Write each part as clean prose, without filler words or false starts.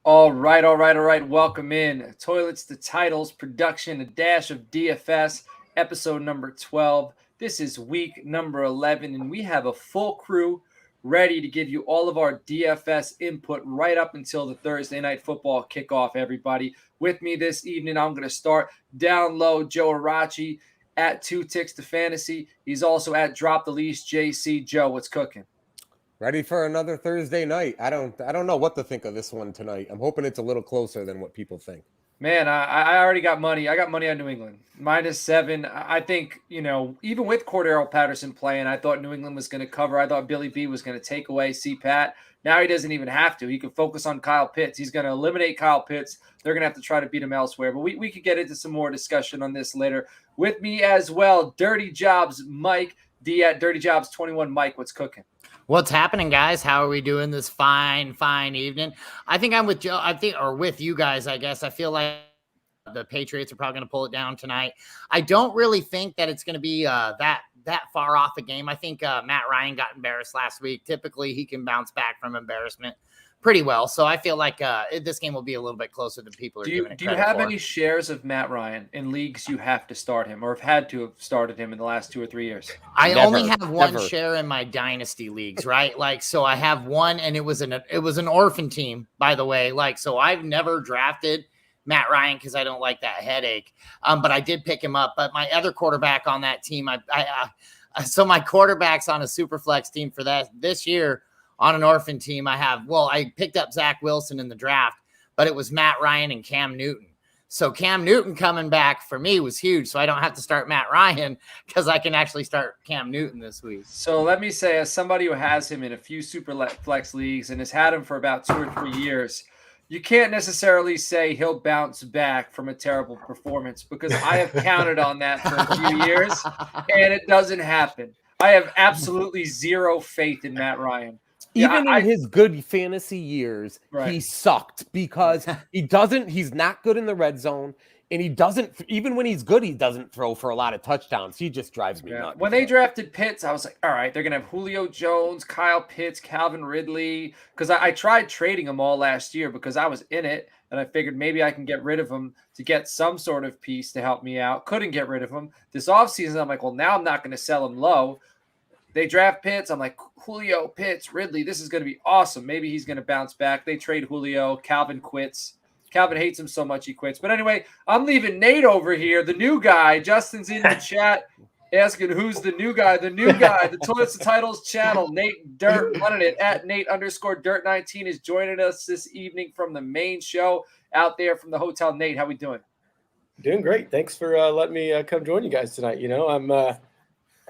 All right, all right, all right. Welcome in. Toilets to Titles production, a dash of DFS, episode number 12. This is week number 11, and we have a full crew ready to give you all of our DFS input right up until the Thursday night football kickoff, everybody. With me this evening, I'm going to start down low, Joe Arachi at 2 Ticks to Fantasy. He's also at Drop the Leash, JC. Joe, what's cooking? Ready for another Thursday night. I don't know what to think of this one tonight. I'm hoping it's a little closer than what people think. Man, I already got money. I got money on New England. -7. I think, even with Cordero Patterson playing, I thought New England was going to cover. I thought Billy B was going to take away C-Pat. Now he doesn't even have to. He can focus on Kyle Pitts. He's going to eliminate Kyle Pitts. They're going to have to try to beat him elsewhere. But we could get into some more discussion on this later. With me as well, Dirty Jobs Mike, D at Dirty Jobs 21. Mike, what's cooking? What's happening, guys? How are we doing this fine evening? I think I'm with Joe. Or with you guys, I guess. I feel like the Patriots are probably going to pull it down tonight. I don't really think that it's going to be that far off a game. I think Matt Ryan got embarrassed last week. Typically, he can bounce back from embarrassment pretty well. So I feel like this game will be a little bit closer than people are giving it credit for. Do you have any shares of Matt Ryan in leagues you have to start him or have had to have started him in the last 2 or 3 years? I only have one share in my dynasty leagues, right? So I have one, and it was an orphan team, by the way. So I've never drafted Matt Ryan because I don't like that headache. But I did pick him up. But my other quarterback on that team, so my quarterback's on a super flex team for this year. On an orphan team, I picked up Zach Wilson in the draft, but it was Matt Ryan and Cam Newton. So Cam Newton coming back for me was huge. So I don't have to start Matt Ryan because I can actually start Cam Newton this week. So let me say, as somebody who has him in a few super flex leagues and has had him for about 2 or 3 years, you can't necessarily say he'll bounce back from a terrible performance because I have counted on that for a few years and it doesn't happen. I have absolutely zero faith in Matt Ryan. Even in his good fantasy years, right. He sucked because he's not good in the red zone. And he doesn't, even when he's good, he doesn't throw for a lot of touchdowns. He just drives me nuts. When they drafted Pitts, I was like, all right, they're going to have Julio Jones, Kyle Pitts, Calvin Ridley. Because I tried trading them all last year because I was in it. And I figured maybe I can get rid of them to get some sort of piece to help me out. Couldn't get rid of them. This offseason, I'm like, well, now I'm not going to sell them low. They draft Pitts. I'm like, Julio, Pitts, Ridley, this is going to be awesome. Maybe he's going to bounce back. They trade Julio. Calvin quits. Calvin hates him so much he quits. But anyway, I'm leaving Nate over here, the new guy. Justin's in the chat asking who's the new guy. The new guy, the Toilets to Titles channel, Nate Dirt, running it at Nate_Dirt19 is joining us this evening from the main show out there from the hotel. Nate, how we doing? Doing great. Thanks for letting me come join you guys tonight.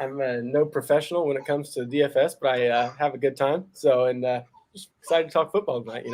I'm no professional when it comes to DFS, but I have a good time. So, just excited to talk football tonight,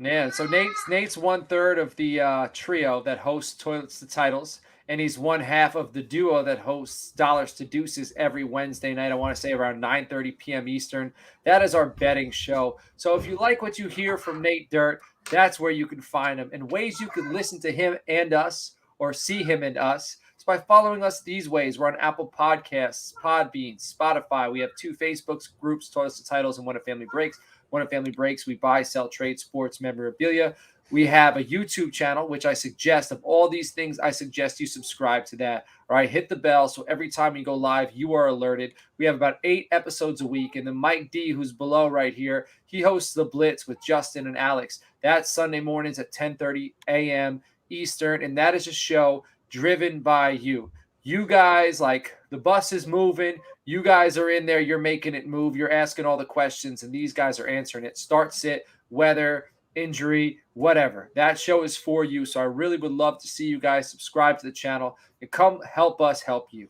Yeah, so Nate's 1/3 of the trio that hosts Toilets to Titles, and he's 1/2 of the duo that hosts Dollars to Deuces every Wednesday night. I want to say around 9:30 p.m. Eastern. That is our betting show. So if you like what you hear from Nate Dirt, that's where you can find him. And ways you can listen to him and us or see him and us is by following us these ways. We're on Apple Podcasts, Podbean, Spotify. We have 2 Facebook groups, Toilets to Titles and When a Family Breaks. When a Family Breaks, we buy, sell, trade sports memorabilia. We have a YouTube channel, which I suggest, of all these things, I suggest you subscribe to that. All right, hit the bell so every time we go live, you are alerted. We have about 8 episodes a week. And then Mike D, who's below right here, he hosts The Blitz with Justin and Alex. That's Sunday mornings at 10:30 a.m. Eastern. And that is a show driven by you. You guys, like, the bus is moving. You guys are in there. You're making it move. You're asking all the questions, and these guys are answering it. Start, sit, weather, injury, whatever. That show is for you. So I really would love to see you guys subscribe to the channel and come help us help you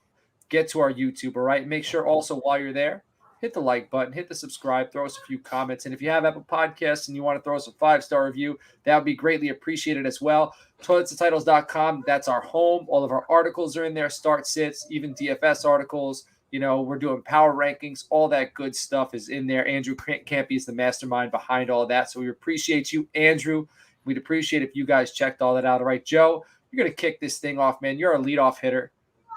get to our YouTube. All right. Make sure also while you're there, hit the like button, hit the subscribe, throw us a few comments. And if you have Apple Podcasts and you want to throw us a 5-star review, that would be greatly appreciated as well. ToiletsToTitles.com, that's our home. All of our articles are in there, start sits, even DFS articles. We're doing power rankings. All that good stuff is in there. Andrew Campy is the mastermind behind all that. So we appreciate you, Andrew. We'd appreciate if you guys checked all that out. All right, Joe, you're going to kick this thing off, man. You're a leadoff hitter.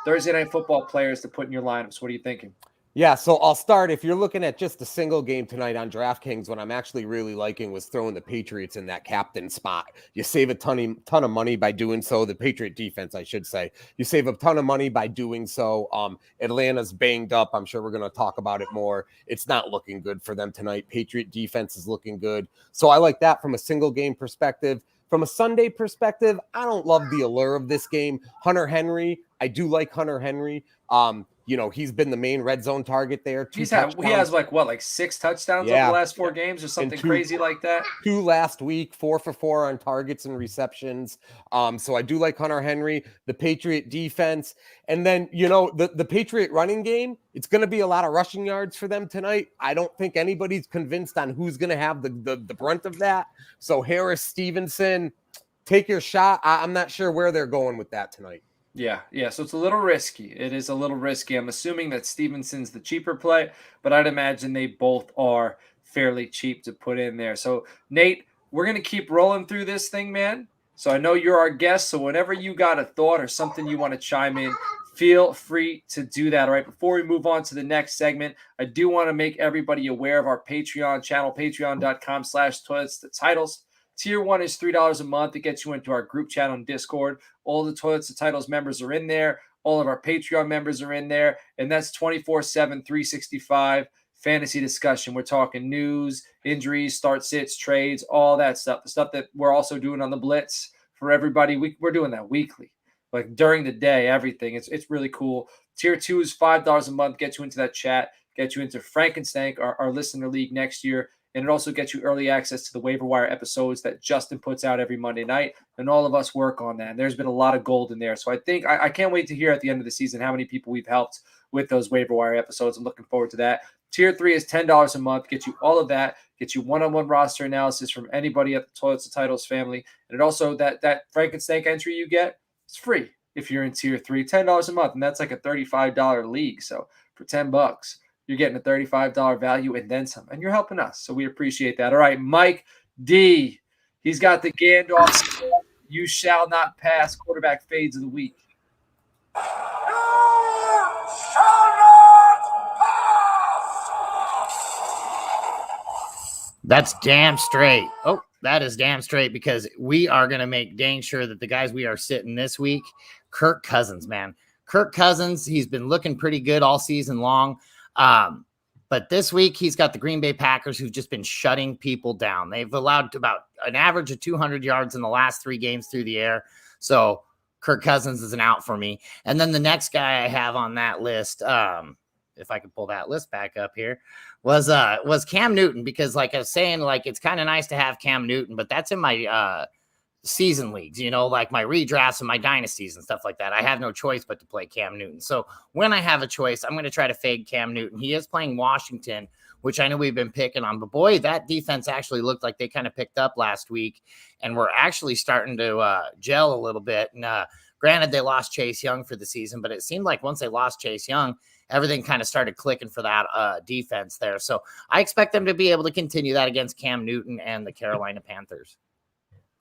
Thursday Night Football players to put in your lineups. What are you thinking? Yeah, so I'll start. If you're looking at just a single game tonight on DraftKings, what I'm actually really liking was throwing the Patriots in that captain spot. You save a ton of money by doing so. The Patriot defense, I should say. You save a ton of money by doing so. Atlanta's banged up. I'm sure we're going to talk about it more. It's not looking good for them tonight. Patriot defense is looking good. So I like that from a single game perspective. From a Sunday perspective, I don't love the allure of this game. Hunter Henry, I do like Hunter Henry. He's been the main red zone target there. He has like 6 touchdowns over the last 4 games or something crazy like that. 2 last week, 4 for 4 on targets and receptions. So I do like Hunter Henry, the Patriot defense. And then, the Patriot running game, it's going to be a lot of rushing yards for them tonight. I don't think anybody's convinced on who's going to have the brunt of that. So Harris, Stevenson, take your shot. I'm not sure where they're going with that tonight. Yeah. So it's a little risky. It is a little risky. I'm assuming that Stevenson's the cheaper play, but I'd imagine they both are fairly cheap to put in there. So, Nate, we're going to keep rolling through this thing, man. So I know you're our guest. So whenever you got a thought or something you want to chime in, feel free to do that. All right. Before we move on to the next segment, I do want to make everybody aware of our Patreon channel, patreon.com/toilets-to-titles. Tier 1 is $3 a month. It gets you into our group chat on Discord. All the Toilets to Titles members are in there. All of our Patreon members are in there. And that's 24/7, 365 fantasy discussion. We're talking news, injuries, start sits, trades, all that stuff. The stuff that we're also doing on the Blitz for everybody. We're doing that weekly, like during the day, everything. It's really cool. Tier 2 is $5 a month. Get you into that chat. Get you into Frankenstank, our listener league next year. And it also gets you early access to the waiver wire episodes that Justin puts out every Monday night. And all of us work on that. And there's been a lot of gold in there. So I think I can't wait to hear at the end of the season how many people we've helped with those waiver wire episodes. I'm looking forward to that. Tier 3 is $10 a month. Get you all of that. Get you one-on-one roster analysis from anybody at the Toilets to Titles family. And it also, that Frankensteak entry you get, it's free if you're in Tier 3. $10 a month. And that's like a $35 league. So for $10, you're getting a $35 value and then some. And you're helping us. So we appreciate that. All right, Mike D. He's got the Gandalf. You shall not pass quarterback fades of the week. You shall not pass. That's damn straight. Oh, that is damn straight, because we are going to make dang sure that the guys we are sitting this week, Kirk Cousins, man. Kirk Cousins, he's been looking pretty good all season long. But this week he's got the Green Bay Packers, who've just been shutting people down. They've allowed about an average of 200 yards in the last 3 games through the air. So Kirk Cousins is an out for me. And then the next guy I have on that list, if I could pull that list back up here, was Cam Newton, because like I was saying, like, it's kind of nice to have Cam Newton, but that's in my, season leagues, like my redrafts and my dynasties and stuff like that. I have no choice but to play Cam Newton. So when I have a choice, I'm going to try to fade Cam Newton. He is playing Washington, which I know we've been picking on, but boy, that defense actually looked like they kind of picked up last week, and we're actually starting to gel a little bit. And granted, they lost Chase Young for the season, but it seemed like once they lost Chase Young, everything kind of started clicking for that defense there. So I expect them to be able to continue that against Cam Newton and the Carolina Panthers.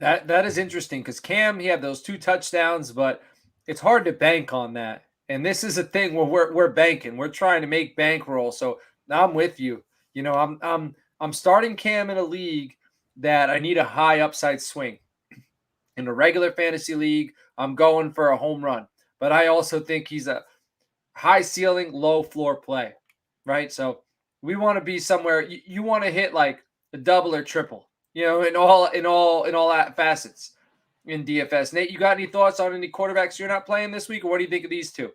That is interesting, because Cam, he had those 2 touchdowns, but it's hard to bank on that. And this is a thing where we're banking. We're trying to make bankroll. So I'm with you. I'm starting Cam in a league that I need a high upside swing. In a regular fantasy league, I'm going for a home run. But I also think he's a high ceiling, low floor play, right? So we want to be somewhere. You want to hit like a double or triple. In all facets in DFS. Nate, you got any thoughts on any quarterbacks you're not playing this week, or what do you think of these 2?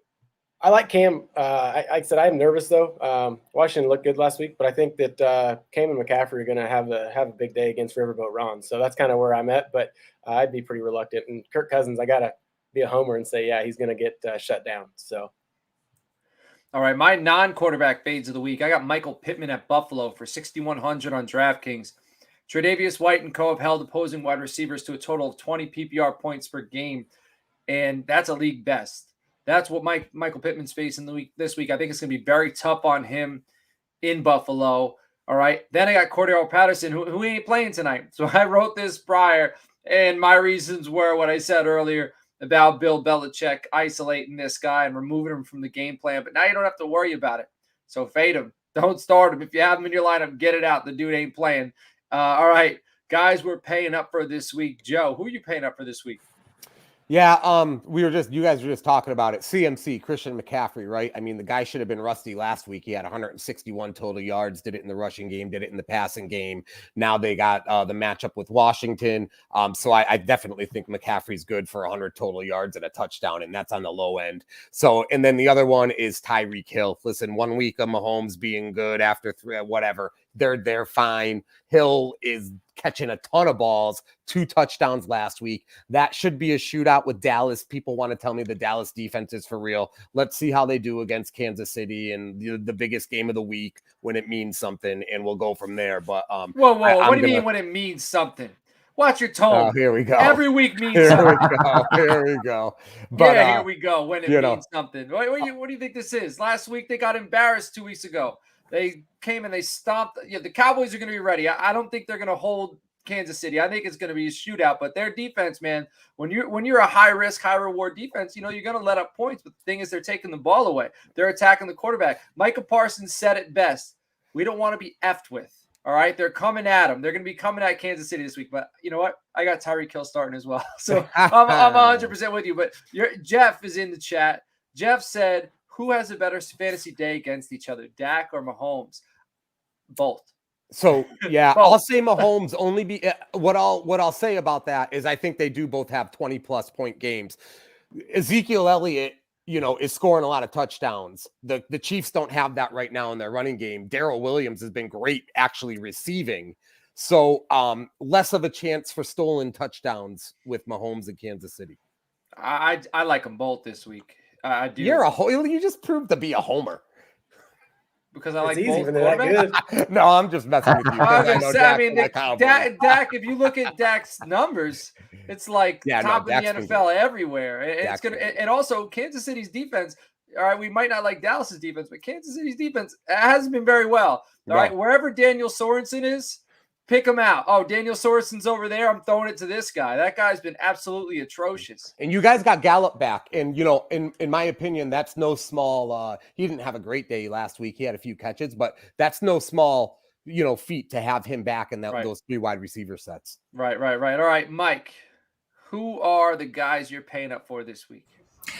I like Cam. Like I said, I'm nervous though. Washington looked good last week, but I think that Cam and McCaffrey are going to have a big day against Riverboat Ron. So that's kind of where I'm at. But I'd be pretty reluctant. And Kirk Cousins, I got to be a homer and say, yeah, he's going to get shut down. So. All right, my non-quarterback fades of the week. I got Michael Pittman at Buffalo for 6,100 on DraftKings. Tre'Davious White and co have held opposing wide receivers to a total of 20 PPR points per game, and that's a league best. That's what Michael Pittman's facing this week. I think it's going to be very tough on him in Buffalo. All right, then I got Cordero Patterson, who ain't playing tonight. So I wrote this prior, and my reasons were what I said earlier about Bill Belichick isolating this guy and removing him from the game plan. But now you don't have to worry about it. So fade him. Don't start him. If you have him in your lineup, get it out. The dude ain't playing. All right, guys, we're paying up for this week. Joe, who are you paying up for this week? Yeah, you guys were just talking about it. CMC, Christian McCaffrey, right? I mean, the guy should have been rusty last week. He had 161 total yards, did it in the rushing game, did it in the passing game. Now they got the matchup with Washington. So I definitely think McCaffrey's good for 100 total yards and a touchdown, and that's on the low end. So, and then the other one is Tyreek Hill. Listen, 1 week of Mahomes being good after whatever, they're fine. Hill is catching a ton of balls, 2 touchdowns last week. That should be a shootout with Dallas. People want to tell me the Dallas defense is for real. Let's see how they do against Kansas City and the biggest game of the week when it means something, and we'll go from there. But whoa, what do you mean when it means something? Watch your tone. Oh, here we go. Every week means something. Here we go. But, here we go. When it means something. What do you think this is? Last week they got embarrassed 2 weeks ago. They came and they stomped. The Cowboys are going to be ready. I don't think they're going to hold Kansas City. I think it's going to be a shootout. But their defense, man, when you're a high risk, high reward defense, you're going to let up points. But the thing is, they're taking the ball away. They're attacking the quarterback. Micah Parsons said it best. We don't want to be effed with. All right, they're coming at them. They're going to be coming at Kansas City this week. But you know what? I got Tyreek Hill starting as well. So I'm 100% with you. But Jeff is in the chat. Jeff said, who has a better fantasy day against each other, Dak or Mahomes? Both. So yeah, I'll say Mahomes only be what I'll say about that is I think they do both have 20+ point games. Ezekiel Elliott, is scoring a lot of touchdowns. The Chiefs don't have that right now in their running game. Daryl Williams has been great actually receiving. So less of a chance for stolen touchdowns with Mahomes in Kansas City. I like them both this week. I do. You just proved to be a homer. Because I like easy both when they're that good. No, I'm just messing with you. Dak, if you look at Dak's numbers, it's like top in the NFL everywhere. It's gonna, and also Kansas City's defense. All right, we might not like Dallas's defense, but Kansas City's defense hasn't been very well. All right, wherever Daniel Sorensen is, pick him out. Oh, Daniel Sorensen's over there. I'm throwing it to this guy. That guy's been absolutely atrocious. And you guys got Gallup back. And, in my opinion, that's no small he didn't have a great day last week. He had a few catches, but that's no small, feat to have him back in those 3 wide receiver sets. Right. All right, Mike, who are the guys you're paying up for this week?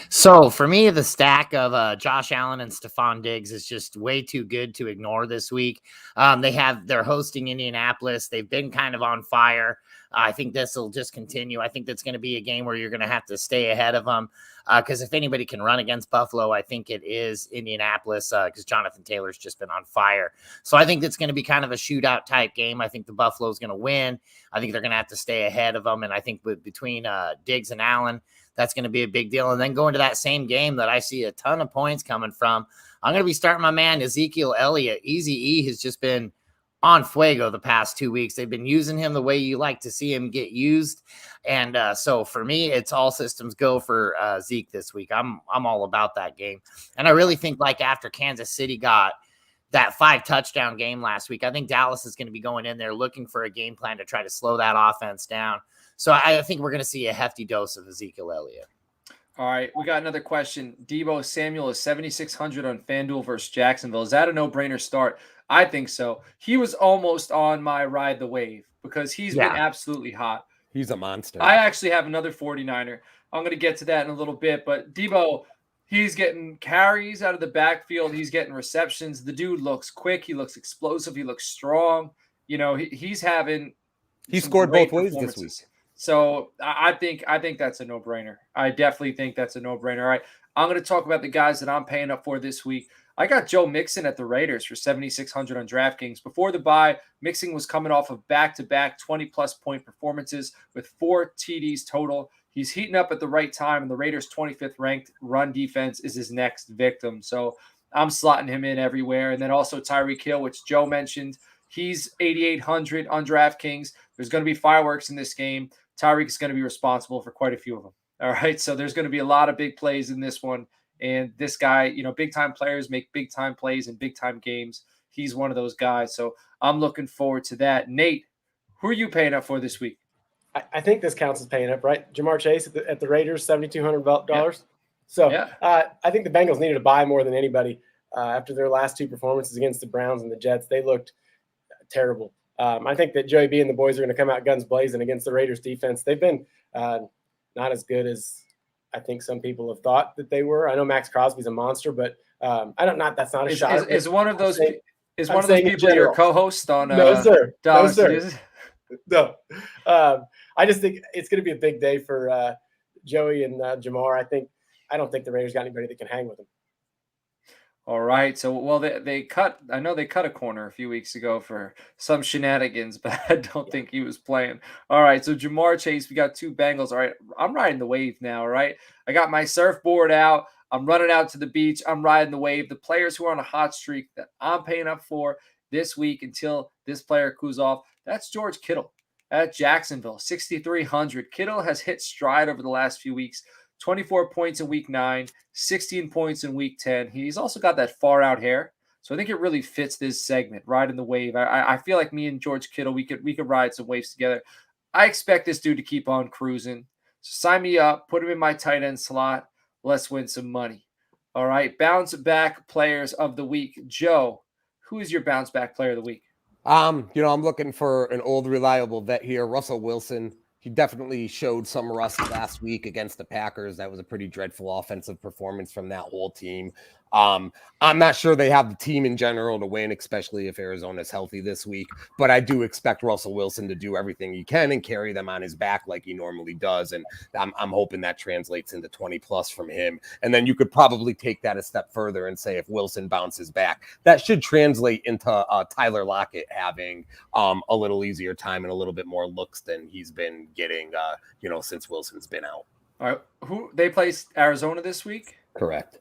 So for me, the stack of Josh Allen and Stephon Diggs is just way too good to ignore this week. They're hosting Indianapolis. They've been kind of on fire. I think this will just continue. I think that's going to be a game where you're going to have to stay ahead of them because if anybody can run against Buffalo, I think it is Indianapolis because Jonathan Taylor's just been on fire. So I think it's going to be kind of a shootout type game. I think the Buffalo is going to win. I think they're going to have to stay ahead of them. And I think between Diggs and Allen, that's going to be a big deal. And then going to that same game that I see a ton of points coming from, I'm going to be starting my man Ezekiel Elliott. Easy E has just been on fuego the past 2 weeks. They've been using him the way you like to see him get used. And so for me, it's all systems go for Zeke this week. I'm all about that game. And I really think like after Kansas City got that 5 touchdown game last week, I think Dallas is going to be going in there looking for a game plan to try to slow that offense down. So I think we're going to see a hefty dose of Ezekiel Elliott. All right, we got another question. Debo Samuel is 7,600 on FanDuel versus Jacksonville. Is that a no-brainer start? I think so. He was almost on my ride the wave because he's been absolutely hot. He's a monster. I actually have another 49er. I'm going to get to that in a little bit. But Debo, he's getting carries out of the backfield. He's getting receptions. The dude looks quick. He looks explosive. He looks strong. He's having – He scored both ways this week. So I think that's a no-brainer. I definitely think that's a no-brainer. All right, I'm going to talk about the guys that I'm paying up for this week. I got Joe Mixon at the Raiders for 7,600 on DraftKings. Before the bye, Mixon was coming off of back-to-back 20-plus point performances with 4 TDs total. He's heating up at the right time, and the Raiders' 25th ranked run defense is his next victim. So I'm slotting him in everywhere. And then also Tyreek Hill, which Joe mentioned. He's 8,800 on DraftKings. There's going to be fireworks in this game. Tyreek is going to be responsible for quite a few of them. All right, so there's going to be a lot of big plays in this one. And this guy, big-time players make big-time plays in big-time games. He's one of those guys. So I'm looking forward to that. Nate, who are you paying up for this week? I think this counts as paying up, right? Jamar Chase at the Raiders, $7,200. Yeah. So I think the Bengals needed a buy more than anybody. after their last 2 performances against the Browns and the Jets. They looked terrible. I think that Joey B and the boys are going to come out guns blazing against the Raiders defense. They've been not as good as I think some people have thought that they were. I know Max Crosby's a monster, but that's not a shot. Is one of those people your co-host on No, sir. Dallas? No, sir. No. I just think it's going to be a big day for Joey and Jamar. I don't think the Raiders got anybody that can hang with them. All right. So, well, they cut a corner a few weeks ago for some shenanigans, but I don't think he was playing. All right. So, Jamar Chase, we got 2 Bengals. All right. I'm riding the wave now. All right. I got my surfboard out. I'm running out to the beach. I'm riding the wave. The players who are on a hot streak that I'm paying up for this week until this player cools off, that's George Kittle at Jacksonville, 6,300. Kittle has hit stride over the last few weeks. 24 points in week 9, 16 points in week 10. He's also got that far out hair. So I think it really fits this segment, riding the wave. I feel like me and George Kittle, we could ride some waves together. I expect this dude to keep on cruising. So sign me up, put him in my tight end slot. Let's win some money. All right. Bounce back players of the week. Joe, who is your bounce back player of the week? I'm looking for an old reliable vet here, Russell Wilson. He definitely showed some rust last week against the Packers. That was a pretty dreadful offensive performance from that whole team. I'm not sure they have the team in general to win, especially if Arizona's healthy this week. But I do expect Russell Wilson to do everything he can and carry them on his back like he normally does. And I'm hoping that translates into 20 plus from him. And then you could probably take that a step further and say if Wilson bounces back, that should translate into Tyler Lockett having a little easier time and a little bit more looks than he's been getting, since Wilson's been out. All right. Who they play Arizona this week? Correct.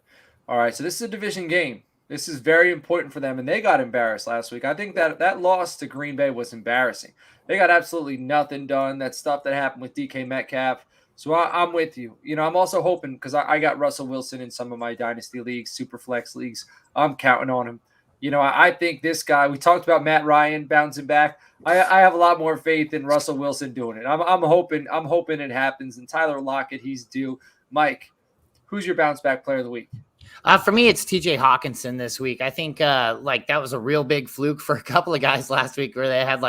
All right, so this is a division game. This is very important for them, and they got embarrassed last week. I think that loss to Green Bay was embarrassing. They got absolutely nothing done. That stuff that happened with DK Metcalf. So I'm with you. I'm also hoping because I got Russell Wilson in some of my dynasty leagues, super flex leagues. I'm counting on him. I think this guy. We talked about Matt Ryan bouncing back. I have a lot more faith in Russell Wilson doing it. I'm hoping it happens. And Tyler Lockett, he's due. Mike, who's your bounce back player of the week? For me, it's TJ Hawkinson this week. I think that was a real big fluke for a couple of guys last week where they had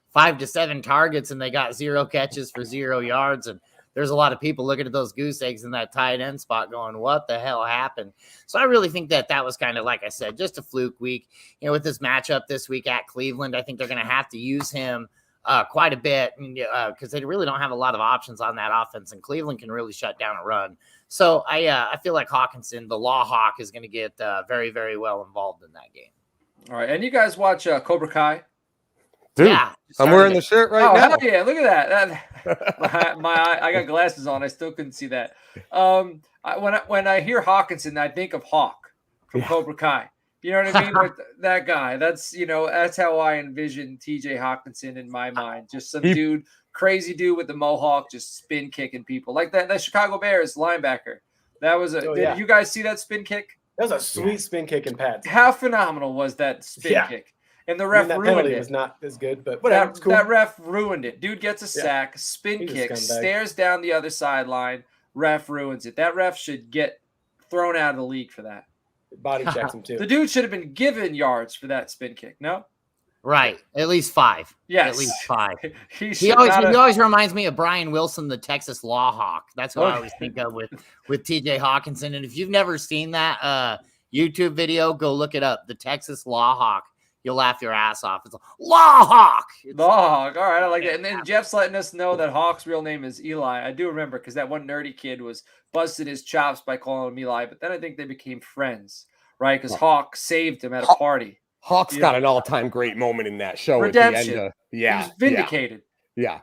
5 to 7 targets and they got 0 catches for 0 yards. And there's a lot of people looking at those goose eggs in that tight end spot going, what the hell happened? So I really think that was kind of, like I said, just a fluke week. With this matchup this week at Cleveland, I think they're going to have to use him quite a bit because they really don't have a lot of options on that offense, and Cleveland can really shut down a run. So I feel like Hawkinson, the Law Hawk, is going to get very, very well involed in that game. All right, and you guys watch Cobra Kai? Dude, yeah, I'm wearing the shirt right now. Hell yeah, look at that. I got glasses on. I still couldn't see that. When I hear Hawkinson, I think of Hawk from Cobra Kai. You know what I mean? With that guy. That's how I envision TJ Hawkinson in my mind. Just some dude, crazy dude with the mohawk, just spin kicking people. Like that Chicago Bears linebacker. That was did you guys see that spin kick? That was a sweet spin kick in pads. How phenomenal was that spin kick? And the ref ruined it. It was not as good, but whatever. Cool. That ref ruined it. Dude gets a sack, spin kick, stares down the other sideline. Ref ruins it. That ref should get thrown out of the league for that. Body checks him too. The dude should have been given yards for that spin kick. No, right? At least 5. Yes, at least 5. he always reminds me of Brian Wilson, the Texas Law Hawk. That's what I always think of with TJ Hawkinson. And if you've never seen that YouTube video, go look it up. The Texas Law Hawk. You'll laugh your ass off. It's a Law Hawk. Law Hawk. All right, I like it. And then Jeff's letting us know that Hawk's real name is Eli. I do remember because that one nerdy kid was busted his chops by calling him Eli. But then I think they became friends, right? Because Hawk saved him at a party. Hawk's got an all-time great moment in that show. Redemption. At the end. He was vindicated. Yeah.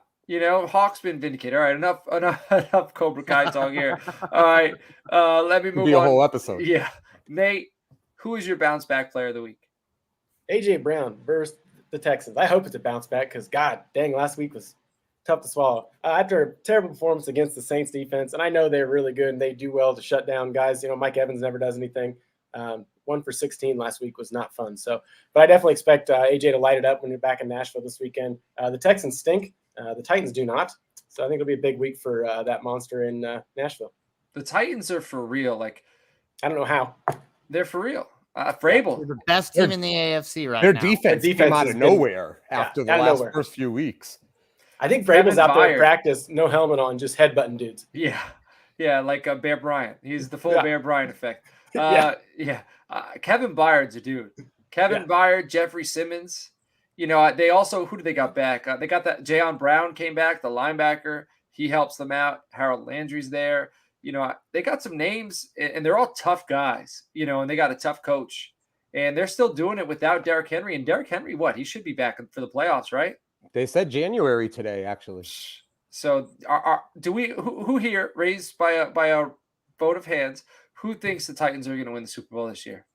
Hawk's been vindicated. All right, enough Cobra Kai talk here. All right, let me move on. Be a whole episode. Yeah. Nate, who is your bounce back player of the week? A.J. Brown versus the Texans. I hope it's a bounce back because, God dang, last week was tough to swallow. After a terrible performance against the Saints defense, and I know they're really good and they do well to shut down guys. Mike Evans never does anything. 1 for 16 last week was not fun. So, but I definitely expect A.J. to light it up when you're back in Nashville this weekend. The Texans stink. The Titans do not. So I think it'll be a big week for that monster in Nashville. The Titans are for real. I don't know how. They're for real. Vrabel. They're the best team in the AFC right Their now. defense came out of nowhere after the last first few weeks. I think Vrabel's out there Byard. at practice, no helmet on, just headbutting dudes. Yeah, like Bear Bryant. He's the full Bear Bryant effect. Kevin Byard's a dude. Kevin Byard, Jeffrey Simmons. You know, they also, who do they got back? They got that Jayon Brown came back, the linebacker. He helps them out. Harold Landry's there. You know, they got some names, and they're all tough guys, you know, and they got a tough coach. And they're still doing it without Derrick Henry. And Derrick Henry, what? He should be back for the playoffs, right? They said January today, actually. So, do we? Who here, raised by a vote of hands, who thinks the Titans are going to win the Super Bowl this year?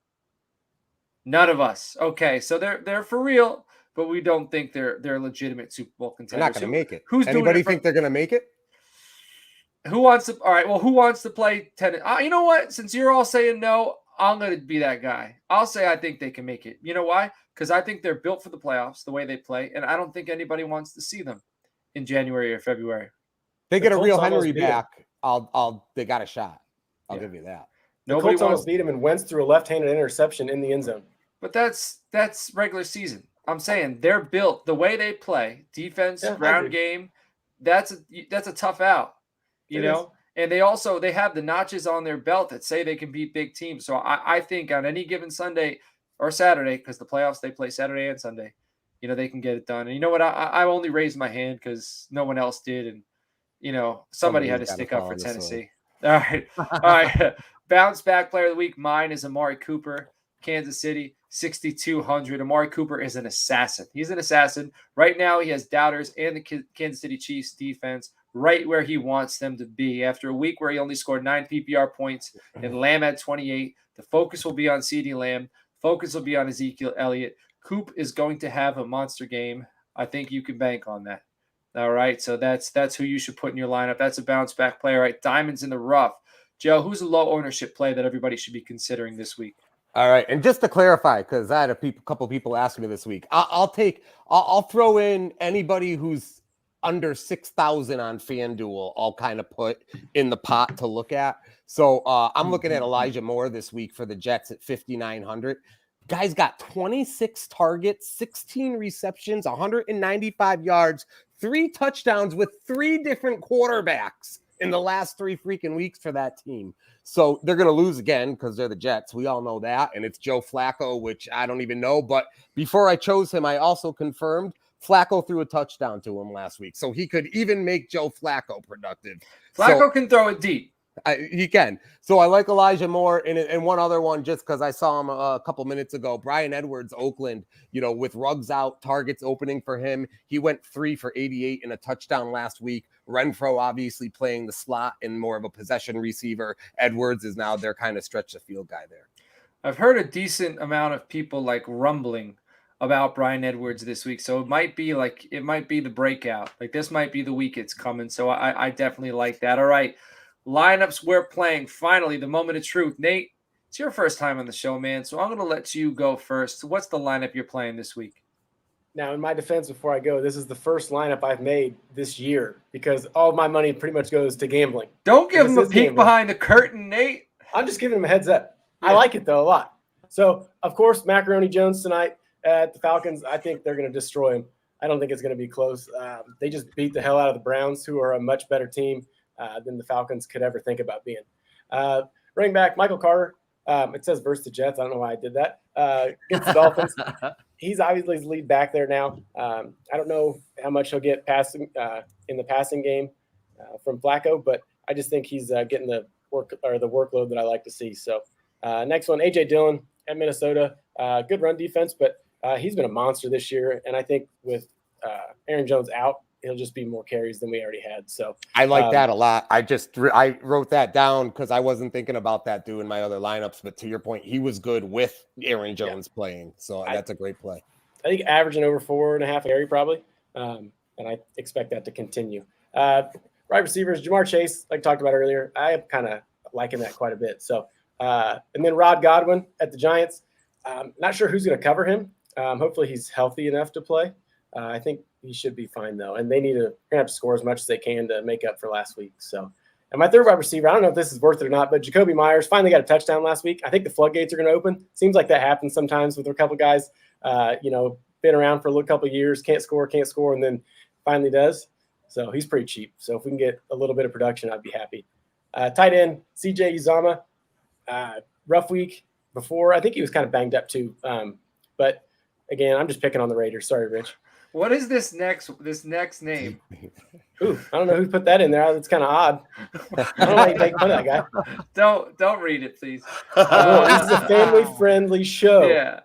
None of us. Okay, so they're for real, but we don't think they're legitimate Super Bowl contenders. They're not going to make it. Who's Anybody think they're going to make it? Who wants to? All right. Well, who wants to play tennis? You know what? Since you're all saying no, I'm going to be that guy. I'll say I think they can make it. You know why? Because I think they're built for the playoffs, the way they play, and I don't think anybody wants to see them in January or February. They get a real Henry back. They got a shot. I'll give you that. Nobody almost beat him, and Wentz threw a left-handed interception in the end zone. But that's regular season. I'm saying they're built the way they play, defense, ground game. That's a tough out, you know. And they have the notches on their belt that say they can beat big teams. So I think on any given Sunday or Saturday, because the playoffs they play Saturday and Sunday, you know, they can get it done. And you know what? I only raised my hand because no one else did, and you know somebody had to stick up for Tennessee. All right. Bounce back player of the week. Mine is Amari Cooper, Kansas City, 6,200. Amari Cooper is an assassin. He's an assassin. Right now, he has doubters and the Kansas City Chiefs defense right where he wants them to be. After a week where he only scored 9 PPR points and Lamb had 28, the focus will be on CeeDee Lamb. Focus will be on Ezekiel Elliott. Coop is going to have a monster game. I think you can bank on that. All right, so that's who you should put in your lineup. That's a bounce back player. All right, diamonds in the rough. Joe, who's a low ownership play that everybody should be considering this week? All right, and just to clarify, because I had a couple people asking me this week, I'll throw in anybody who's under 6,000 on FanDuel. I'll kind of put in the pot to look at. So I'm looking at Elijah Moore this week for the Jets at 5,900. Guy's got 26 targets, 16 receptions, 195 yards, 3 touchdowns with 3 different quarterbacks in the last 3 freaking weeks for that team. So they're going to lose again because they're the Jets. We all know that. And it's Joe Flacco, which I don't even know. But before I chose him, I also confirmed Flacco threw a touchdown to him last week. So he could even make Joe Flacco productive. Flacco can throw it deep. He can. So I like Elijah Moore. And one other one, just because I saw him a couple minutes ago, Bryan Edwards, Oakland, you know, with Ruggs out, targets opening for him. He went 3 for 88 and a touchdown last week. Renfro obviously playing the slot and more of a possession receiver. Edwards is now their kind of stretch the field guy there. I've heard a decent amount of people like rumbling about Bryan Edwards this week. So it might be the breakout. Like this might be the week it's coming. So I definitely like that. All right. Lineups we're playing. Finally, the moment of truth. Nate, it's your first time on the show, man. So I'm going to let you go first. What's the lineup you're playing this week? Now, in my defense, before I go, this is the first lineup I've made this year because all of my money pretty much goes to gambling. Don't give him a peek behind the curtain, Nate. I'm just giving him a heads up. Yeah. I like it, though, a lot. So, of course, Macaroni Jones tonight at the Falcons. I think they're going to destroy him. I don't think it's going to be close. They just beat the hell out of the Browns, who are a much better team than the Falcons could ever think about being. Running back, Michael Carter. It says versus the Jets. I don't know why I did that. Against the Dolphins. He's obviously his lead back there now. I don't know how much he'll get passing in the passing game from Flacco, but I just think he's getting the work or the workload that I like to see. So next one, A.J. Dillon at Minnesota. Good run defense, but he's been a monster this year. And I think with Aaron Jones out, he'll just be more carries than we already had. So I like that a lot. I wrote that down because I wasn't thinking about that doing my other lineups. But to your point, he was good with Aaron Jones playing. So that's a great play. I think averaging over 4.5 carry probably. And I expect that to continue. Right receivers, Jamar Chase, like talked about earlier, I am kind of liking that quite a bit. So and then Rod Godwin at the Giants. Not sure who's going to cover him. Hopefully he's healthy enough to play. I think he should be fine though, and they need to have to score as much as they can to make up for last week. So, And my third wide receiver, I don't know if this is worth it or not, but Jacoby Myers finally got a touchdown last week. I think the floodgates are going to open. Seems like that happens sometimes with a couple guys, been around for a couple of years, can't score, and then finally does. So he's pretty cheap. So if we can get a little bit of production, I'd be happy. Tight end, CJ Uzomah, rough week before. I think he was kind of banged up too. But again, I'm just picking on the Raiders. Sorry, Rich. What is this next name? Ooh, I don't know who put that in there. It's kind of odd. I don't like making fun of that guy. Don't read it, please. This is a family-friendly show. Yeah.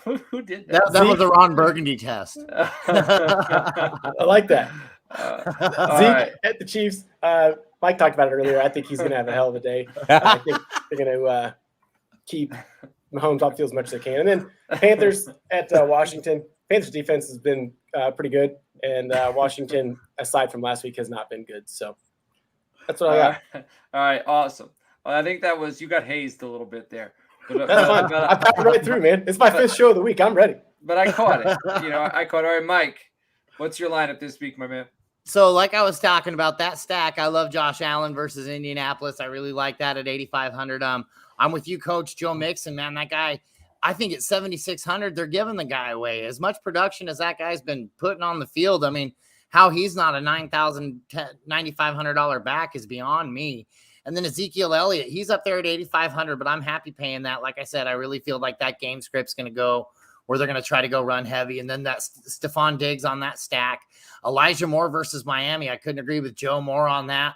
Who did that? That was the Ron Burgundy test. I like that. Zeke at the Chiefs. Mike talked about it earlier. I think he's going to have a hell of a day. I think they're going to keep Mahomes off the field as much as they can. And then Panthers at Washington. Panthers defense has been pretty good, and Washington, aside from last week, has not been good. So that's what I got. All right, awesome. Well, I think that was you got hazed a little bit there. That's fine. I powered right through, man. It's my fifth show of the week. I'm ready. But I caught it. I caught it. All right, Mike, what's your lineup this week, my man? So like I was talking about that stack, I love Josh Allen versus Indianapolis. I really like that at 8,500. I'm with you, Coach Joe Mixon, man. That guy, I think at 7,600, they're giving the guy away. As much production as that guy's been putting on the field, I mean, how he's not a $9,500 back is beyond me. And then Ezekiel Elliott, he's up there at 8,500, but I'm happy paying that. Like I said, I really feel like that game script's going to go where they're going to try to go run heavy. And then that Stephon Diggs on that stack. Elijah Moore versus Miami. I couldn't agree with Joe Moore on that.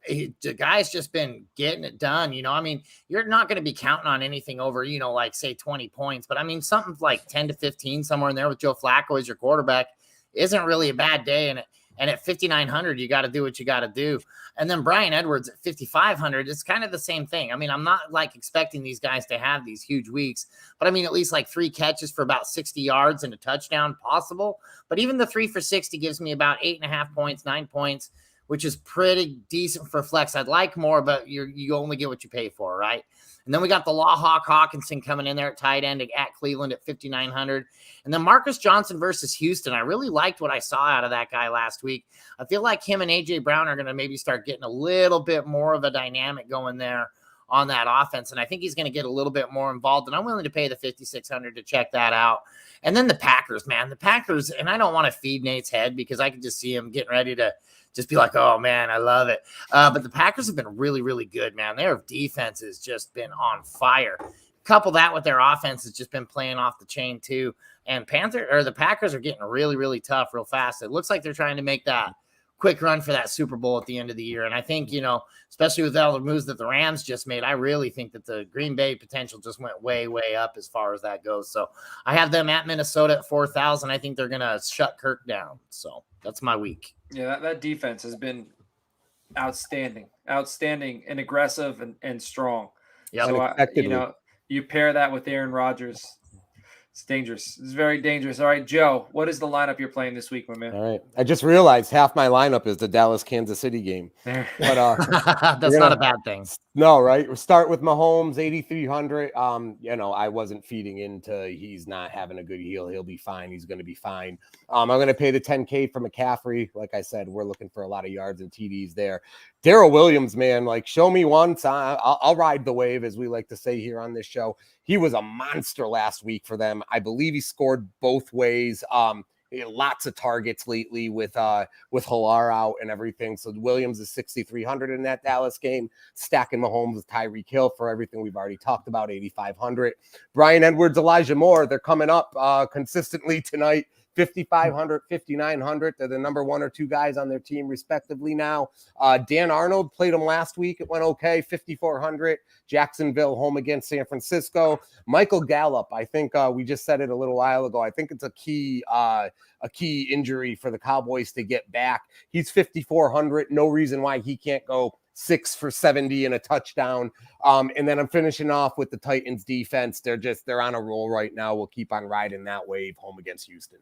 The guy's just been getting it done. I mean, you're not going to be counting on anything over, like say 20 points, but I mean, something like 10 to 15 somewhere in there with Joe Flacco as your quarterback isn't really a bad day. And at 5,900, you got to do what you got to do. And then Bryan Edwards at 5,500, it's kind of the same thing. I mean, I'm not like expecting these guys to have these huge weeks, but I mean, at least like 3 catches for about 60 yards and a touchdown possible. But even the 3 for 60 gives me about 8.5 points, 9 points, which is pretty decent for flex. I'd like more, but you only get what you pay for, right? And then we got the Law Hawk Hawkinson coming in there at tight end at Cleveland at 5,900. And then Marcus Johnson versus Houston. I really liked what I saw out of that guy last week. I feel like him and A.J. Brown are going to maybe start getting a little bit more of a dynamic going there on that offense. And I think he's going to get a little bit more involved. And I'm willing to pay the 5,600 to check that out. And then the Packers, man. The Packers, and I don't want to feed Nate's head because I can just see him getting ready to just be like, oh, man, I love it. But the Packers have been really, really good, man. Their defense has just been on fire. Couple that with their offense has just been playing off the chain too. And the Packers are getting really, really tough real fast. It looks like they're trying to make that quick run for that Super Bowl at the end of the year. And I think, especially with all the moves that the Rams just made, I really think that the Green Bay potential just went way, way up as far as that goes. So I have them at Minnesota at 4,000. I think they're going to shut Kirk down. So that's my week. Yeah, that defense has been outstanding and aggressive and strong. Yeah, so you pair that with Aaron Rodgers, it's dangerous. It's very dangerous. All right, Joe, what is the lineup you're playing this week, my man? All right, I just realized half my lineup is the Dallas-Kansas City game. There. But that's not a bad thing. No, right? We'll start with Mahomes, 8,300. I wasn't feeding into he's not having a good heel. He'll be fine. He's going to be fine. I'm going to pay the $10K for McCaffrey. Like I said, we're looking for a lot of yards and TDs there. Daryl Williams, man, like show me once. I'll ride the wave, as we like to say here on this show. He was a monster last week for them. I believe he scored both ways. Lots of targets lately with Hilar out and everything. So Williams is 6,300 in that Dallas game. Stacking Mahomes with Tyreek Hill for everything we've already talked about, 8,500. Bryan Edwards, Elijah Moore, they're coming up consistently tonight. 5,500, 5,900. They're the number 1 or 2 guys on their team, respectively now. Dan Arnold played them last week. It went okay, 5,400. Jacksonville home against San Francisco. Michael Gallup, I think we just said it a little while ago. I think it's a key injury for the Cowboys to get back. He's 5,400. No reason why he can't go 6 for 70 and a touchdown. And then I'm finishing off with the Titans defense. They're on a roll right now. We'll keep on riding that wave home against Houston.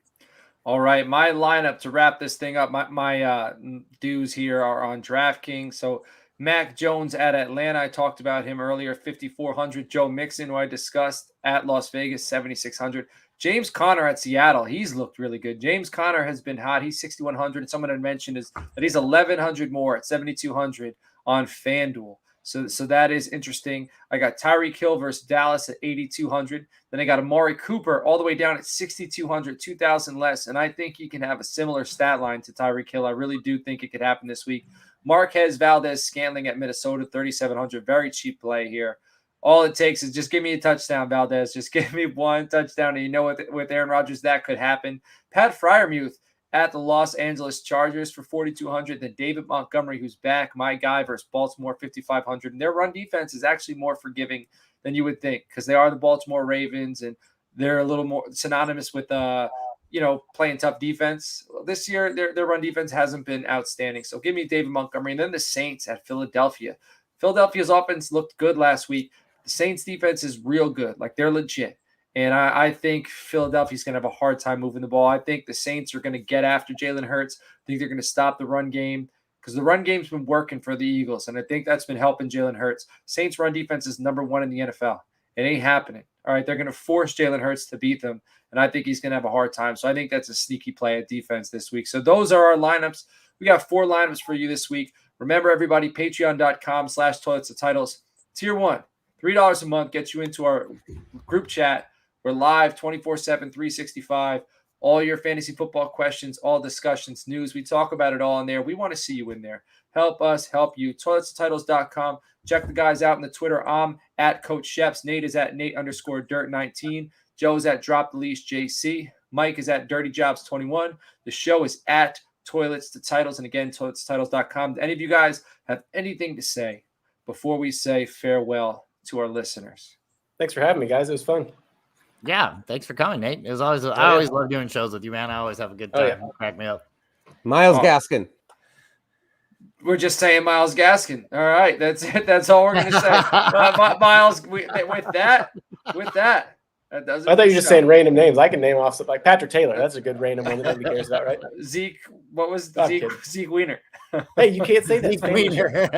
All right, my lineup to wrap this thing up. My dues here are on DraftKings. So Mac Jones at Atlanta, I talked about him earlier, 5,400. Joe Mixon, who I discussed, at Las Vegas, 7,600. James Conner at Seattle, he's looked really good. James Conner has been hot. He's 6,100. Someone had mentioned is that he's 1,100 more at 7,200 on FanDuel. So that is interesting. I got Tyreek Hill versus Dallas at 8,200. Then I got Amari Cooper all the way down at 6,200, 2,000 less. And I think he can have a similar stat line to Tyreek Hill. I really do think it could happen this week. Marquez Valdez-Scantling at Minnesota, 3,700. Very cheap play here. All it takes is just give me a touchdown, Valdez. Just give me one touchdown. And you know, with Aaron Rodgers, that could happen. Pat Freiermuth at the Los Angeles Chargers for 4,200. Then David Montgomery, who's back, my guy, versus Baltimore, 5,500. And their run defense is actually more forgiving than you would think because they are the Baltimore Ravens, and they're a little more synonymous with, playing tough defense. This year, their run defense hasn't been outstanding. So give me David Montgomery. And then the Saints at Philadelphia. Philadelphia's offense looked good last week. The Saints defense is real good. Like, they're legit. And I think Philadelphia's going to have a hard time moving the ball. I think the Saints are going to get after Jalen Hurts. I think they're going to stop the run game because the run game's been working for the Eagles, and I think that's been helping Jalen Hurts. Saints run defense is number 1 in the NFL. It ain't happening. All right, they're going to force Jalen Hurts to beat them, and I think he's going to have a hard time. So I think that's a sneaky play at defense this week. So those are our lineups. We got 4 lineups for you this week. Remember, everybody, patreon.com/toilets-to-titles. Tier 1, $3 a month gets you into our group chat. We're live 24/7, 365. All your fantasy football questions, all discussions, news. We talk about it all in there. We want to see you in there. Help us help you. toilets-to-titles.com. Check the guys out on the Twitter. I'm at Coach Sheps. Nate is at Nate_Dirt19. Joe's at Drop the Leash JC. Mike is at Dirty Jobs 21. The show is at Toilets to Titles. And again, toilets-to-titles.com. Any of you guys have anything to say before we say farewell to our listeners? Thanks for having me, guys. It was fun. Yeah, thanks for coming, Nate. It was always I always love doing shows with you, man. I always have a good time. You crack me up. Miles Gaskin. We're just saying Miles Gaskin. All right, that's it. That's all we're going to say. Miles, with that. That doesn't. I thought you were just saying random names. I can name off something like Patrick Taylor. That's a good random one that nobody cares about, right? Zeke. What was Zeke Wiener? Hey, you can't say that. Zeke Wiener.